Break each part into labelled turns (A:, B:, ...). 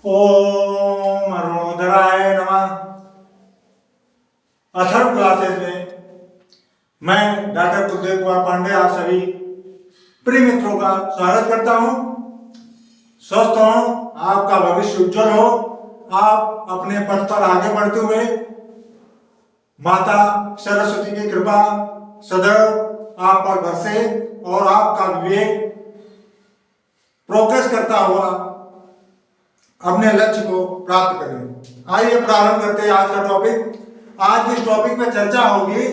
A: ओम अरुणोदराय नमः। अथर्व क्लासेस में मैं डॉक्टर कुलदेव कुमार पांडे आप सभी प्रिय मित्रों का स्वागत करता हूं। स्वस्थ हो, आपका भविष्य उज्जवल हो, आप अपने पथ पर आगे बढ़ते हुए माता सरस्वती की कृपा सदैव आप पर बरसे और आपका विवेक प्रोग्रेस करता हुआ अपने लक्ष्य को प्राप्त करें। आइए प्रारंभ करते हैं आज का टॉपिक। आज जिस टॉपिक में चर्चा होगी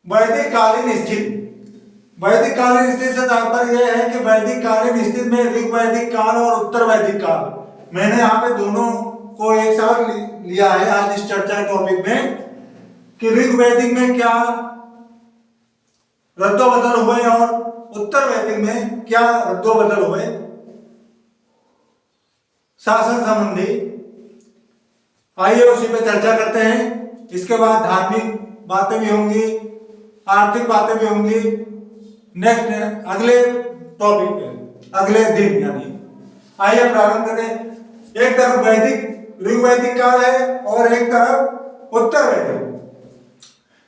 A: वैदिक कालीन स्थिति। वैदिक कालीन स्थिति से तात्पर्य यह है कि वैदिक कालीन स्थिति में ऋग वैदिक काल और उत्तर वैदिक काल, मैंने यहाँ पे दोनों को एक साथ लिया है आज इस चर्चा टॉपिक में कि ऋग वैदिक में क्या रद्दोबदल हुए और उत्तर वैदिक में क्या रद्दोबदल हुए शासन संबंधी। आइए उसी पे चर्चा करते हैं। इसके बाद धार्मिक बातें भी होंगी, आर्थिक बातें भी होंगी। नेक्स्ट अगले टॉपिक पे अगले दिन यानी आइए प्रारंभ करें। एक तरफ वैदिक ऋग वैदिक काल है और एक तरफ उत्तर वैदिक।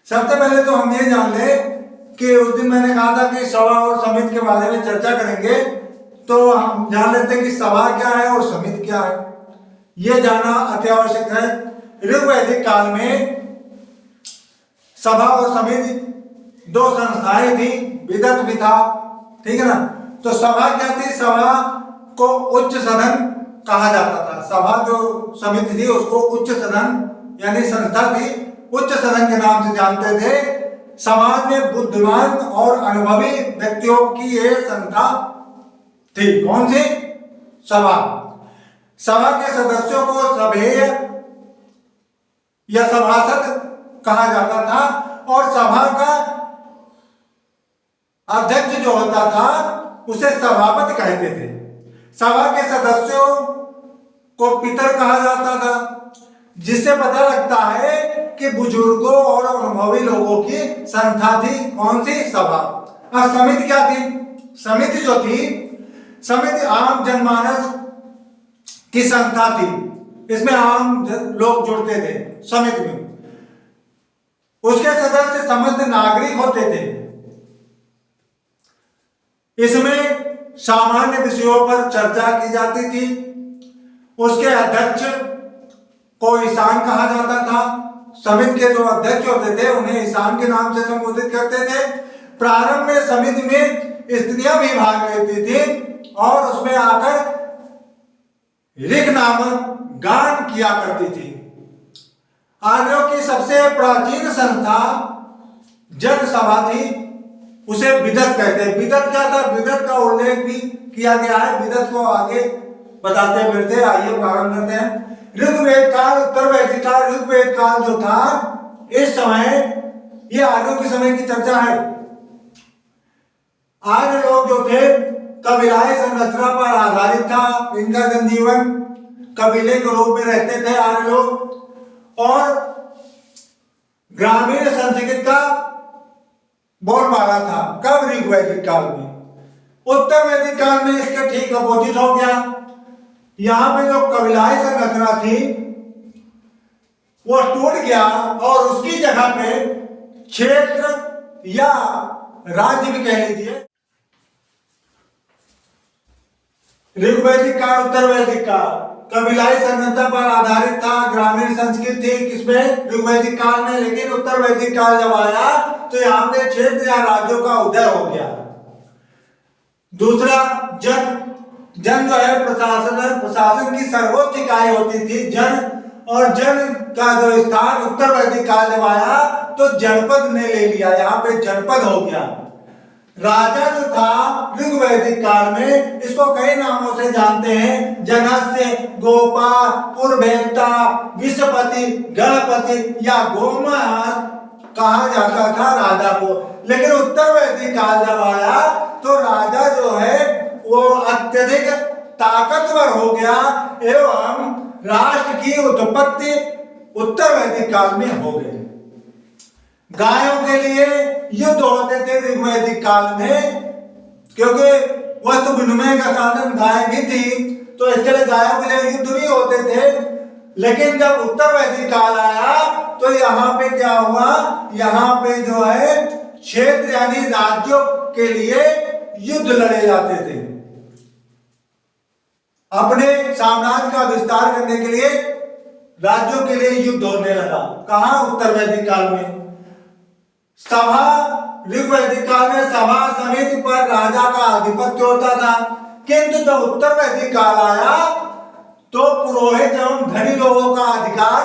A: सबसे पहले तो हम ये जान लें कि उस दिन मैंने कहा था कि सभा और समिति के बारे में चर्चा करेंगे, तो हम जान लेते हैं कि सभा क्या है और समिति क्या है। यह जानना अत्यावश्यक है। ऋग वैदिक काल में सभा और समिति दो संस्थाएं थी, विदत भी था, ठीक है ना। तो सभा क्या थी? सभा को उच्च सदन कहा जाता था। सभा जो समिति थी उसको उच्च सदन यानी संस्था थी, उच्च सदन के नाम से जानते थे। समाज में बुद्धिमान और अनुभवी व्यक्तियों की यह संस्था थी। कौन सी? सभा। सभा के सदस्यों को सभेय या सभासद कहा जाता था और सभा का अध्यक्ष जो होता था उसे सभापति कहते थे। सभा के सदस्यों को पितर कहा जाता था, जिससे पता लगता है कि बुजुर्गों और अनुभवी लोगों की संस्था थी। कौन सी? सभा। अब समिति क्या थी? समिति जो थी, समिति आम जनमानस की संस्था थी। इसमें आम लोग जुड़ते थे समिति में। उसके सदस्य समस्त नागरिक होते थे। इसमें सामान्य विषयों पर चर्चा की जाती थी। उसके अध्यक्ष को ईशान कहा जाता था। समिति के जो अध्यक्ष होते थे उन्हें ईशान के नाम से संबोधित करते थे। प्रारंभ में समिति में स्त्रियां भी भाग लेती थी और उसमें आकर ऋग नामक गान किया करती थी। आर्यों की सबसे प्राचीन संस्था जन सभा थी, उसे विदत कहते हैं। विदत क्या था? विदत का उल्लेख भी किया गया है, विदत को आगे बताते फिरते। आइए प्रारंभ करते हैं। ऋग्वेद काल, उत्तर वैदिक काल। ऋग्वेद काल जो था इस समय, ये आर्यों के समय की चर्चा है। आर्य लोग जो थे कबीलाई संरचना पर आधारित था। इनका जनजीवन कबीले के रूप में रहते थे आर्य लोग और ग्रामीण संस्कृति का बोलबाला था। कब? ऋग वैदिक काल में। उत्तर वैदिक काल में इसके ठीक अपोजिट हो गया। यहां पे जो कबीलाई संरचना थी वो टूट गया और उसकी जगह पे क्षेत्र या राज्य भी कह लीजिए। ऋग वैदिक काल, उत्तर वैदिक काल कबीलाई संरचना पर आधारित था, ग्रामीण संस्कृति थी किसमें? ऋग वैदिक काल में। लेकिन उत्तर वैदिक काल जब आया तो यहाँ पे क्षेत्र या राज्यों का उदय हो गया। दूसरा, जन जो है प्रशासन की सर्वोच्च इकाई होती थी जन, और जन का जो स्थान उत्तर वैदिक काल जब आया तो जनपद ने ले लिया, यहाँ पे जनपद हो गया। राजा जो था ऋग वैदिक काल में, इसको कई नामों से जानते हैं। जनस्य, गोपाल, पुरभेत्ता, विषपति, गणपति या गोमाता कहा जाता था राजा को। लेकिन उत्तर वैदिक काल जब आया तो राजा जो है वो अत्यधिक ताकतवर हो गया एवं राष्ट्र की उत्पत्ति उत्तर वैदिक काल में हो गई। गायों के लिए युद्ध होते थे ऋग वैदिक काल में, क्योंकि वस्तु विनिमय का साधन गाय भी थी। तो इसके लिए गायों के लिए युद्ध भी होते थे। लेकिन जब उत्तर वैदिक काल आया तो यहाँ पे क्या हुआ, यहाँ पे जो है क्षेत्र यानी राज्यों के लिए युद्ध लड़े जाते थे। अपने साम्राज्य का विस्तार करने के लिए राज्यों के लिए युद्ध होने लगा। कहां? उत्तर वैदिक काल में। सभा, ऋग्वैदिक काल में सभा समिति पर राजा का आधिपत्य होता था, किंतु जब उत्तर वैदिक काल आया तो पुरोहित एवं धनी लोगों का अधिकार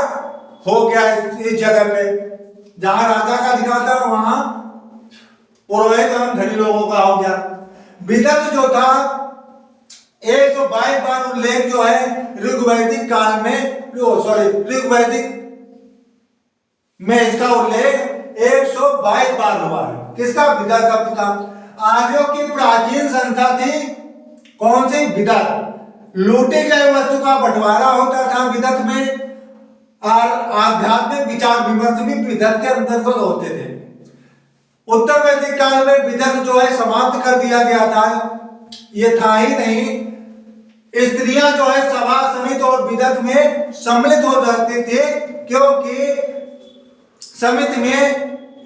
A: हो गया। इस जगह पे जहां राजा का अधिकार था वहां पुरोहित एवं धनी लोगों का हो गया। विदत जो था 122 बार उल्लेख जो है ऋग्वैदिक काल में, ऋग्वैदिक में इसका उल्लेख 122 बार हुआ है। किसका? विदत शब्द का। आर्यों की प्राचीन संस्था थी कौन सी? विदत। लूटी गई वस्तु का बंटवारा होता था विदत में, और आध्यात्मिक विचार विमर्श भी विदत के अंतर्गत होते थे। उत्तर वैदिक काल में विदत जो है समाप्त कर दिया गया था, ये था ही नहीं। स्त्रियां जो है सभा समिति और विदत में सम्मिलित हो जाती थी, क्योंकि समिति में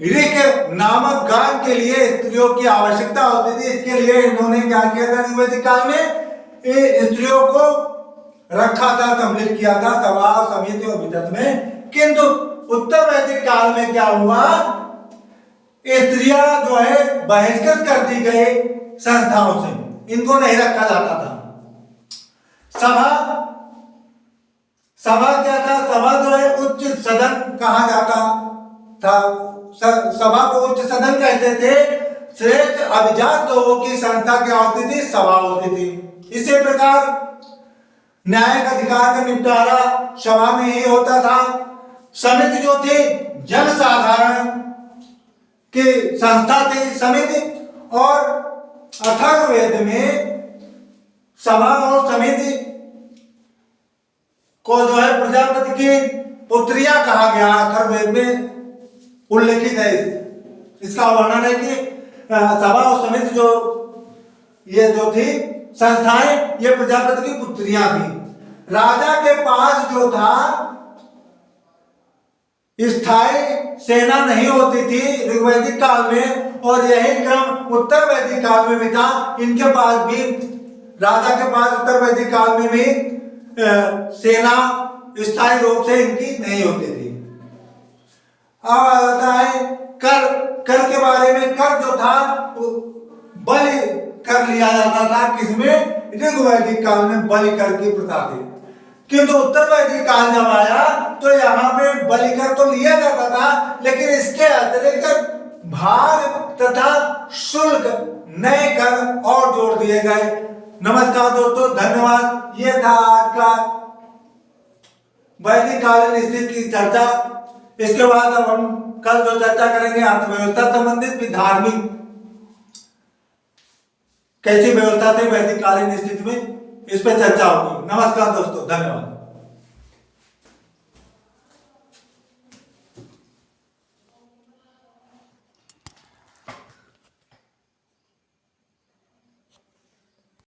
A: ऋक नामक गान के लिए स्त्रियों की आवश्यकता होती थी। इसके लिए इन्होंने क्या किया था? ऋग्वैदिक काल में स्त्रियों को रखा था, सम्मिलित किया था सभा समिति और विदत में। किंतु उत्तर वैदिक काल में क्या हुआ? स्त्रियां जो है बहिष्कृत कर दी गई संस्थाओं से, इनको नहीं रखा जाता था। सभा क्या था? सभा जो है उच्च सदन कहा जाता था। सभा को उच्च सदन कहते थे। श्रेष्ठ अभिजात लोगों की संस्था क्या होती थी? सभा होती थी। इसी प्रकार न्यायिक अधिकार का निपटारा सभा में ही होता था। समिति जो थी जनसाधारण की संस्था थी समिति, और अथर्ववेद में सभा और समिति को जो है प्रजापति की पुत्रियां कहा गया। अथर्ववेद में उल्लेखित है। इसका वर्णन है कि सभा और समिति जो ये जो थी संस्थाएं, ये प्रजापति की पुत्रियां थी। राजा के पास जो था स्थायी सेना नहीं होती थी ऋग्वैदिक काल में, और यही क्रम उत्तर वैदिक काल में भी था। इनके पास भी, राजा के पास उत्तर वैदिक काल में भी सेना स्थायी रूप से इनकी नहीं होती थी। अब आता है कर। कर के बारे में, कर जो था बलि कर लिया जाता था। किसमें? ऋग्वैदिक काल में बलि कर की प्रथा थी। किंतु उत्तर वैदिक काल जब आया तो यहाँ पे बलि कर तो लिया जाता था, लेकिन इसके अतिरिक्त भाग तथा शुल्क नए कर और जोड़ दिए गए। नमस्कार दोस्तों, धन्यवाद। ये था आज का वैदिक कालीन स्थिति की चर्चा। इसके बाद अब हम कल जो चर्चा करेंगे अर्थव्यवस्था संबंधित, भी धार्मिक कैसी व्यवस्था थी वैदिक कालीन स्थिति में, इस पर चर्चा होगी। नमस्कार दोस्तों, धन्यवाद।